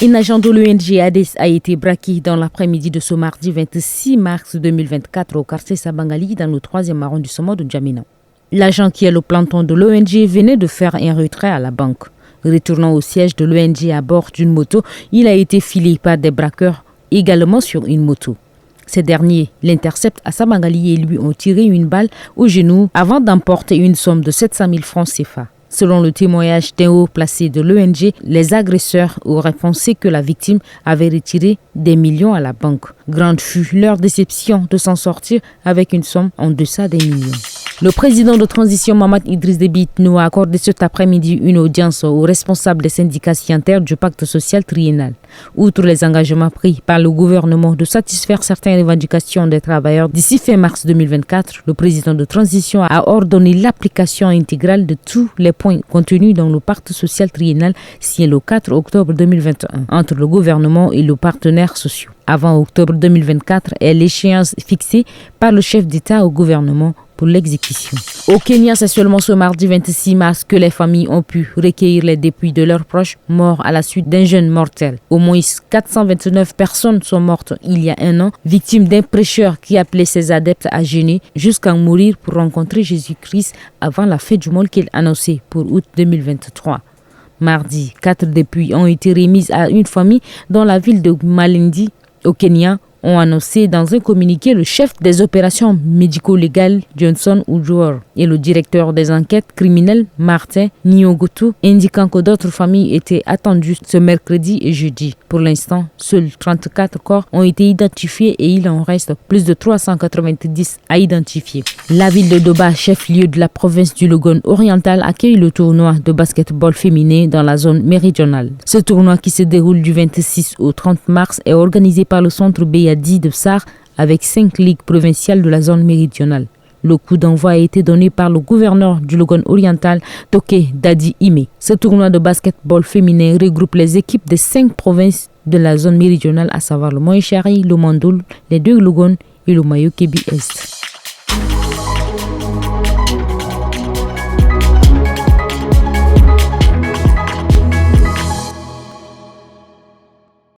Un agent de l'ONG ADES a été braqué dans l'après-midi de ce mardi 26 mars 2024 au quartier Sabangali dans le 3e arrondissement de N'Djamena. L'agent qui est le planton de l'ONG venait de faire un retrait à la banque. Retournant au siège de l'ONG à bord d'une moto, il a été filé par des braqueurs également sur une moto. Ces derniers l'interceptent à Sabangali et lui ont tiré une balle au genou avant d'emporter une somme de 700 000 francs CFA. Selon le témoignage d'un haut placé de l'ONG, les agresseurs auraient pensé que la victime avait retiré des millions à la banque. Grande fut leur déception de s'en sortir avec une somme en deçà des millions. Le président de transition Mahamat Idriss Déby Itno a accordé cet après-midi une audience aux responsables des syndicats signataires du pacte social triennal. Outre les engagements pris par le gouvernement de satisfaire certaines revendications des travailleurs d'ici fin mars 2024, le président de transition a ordonné l'application intégrale de tous les points contenus dans le pacte social triennal signé le 4 octobre 2021 entre le gouvernement et les partenaires sociaux. Avant octobre 2024 est l'échéance fixée par le chef d'État au gouvernement pour l'exécution. Au Kenya, c'est seulement ce mardi 26 mars que les familles ont pu recueillir les dépouilles de leurs proches morts à la suite d'un jeûne mortel. Au moins 429 personnes sont mortes il y a un an, victimes d'un prêcheur qui appelait ses adeptes à jeûner jusqu'à mourir pour rencontrer Jésus-Christ avant la fête du monde qu'il annonçait pour août 2023. Mardi, 4 dépouilles ont été remises à une famille dans la ville de Malindi, au Kenya, ont annoncé dans un communiqué le chef des opérations médico-légales Johnson Ujor et le directeur des enquêtes criminelles Martin Nyogotu, indiquant que d'autres familles étaient attendues ce mercredi et jeudi. Pour l'instant, seuls 34 corps ont été identifiés et il en reste plus de 390 à identifier. La ville de Doba, chef-lieu de la province du Logone oriental, accueille le tournoi de basketball féminin dans la zone méridionale. Ce tournoi qui se déroule du 26 au 30 mars est organisé par le centre Beyadi de Sar avec 5 ligues provinciales de la zone méridionale. Le coup d'envoi a été donné par le gouverneur du Logone oriental, Toké Dadi Ime. Ce tournoi de basketball féminin regroupe les équipes des 5 provinces de la zone méridionale, à savoir le Moïchari, le Mandoul, les 2 Logone et le Mayo-Kébi Est.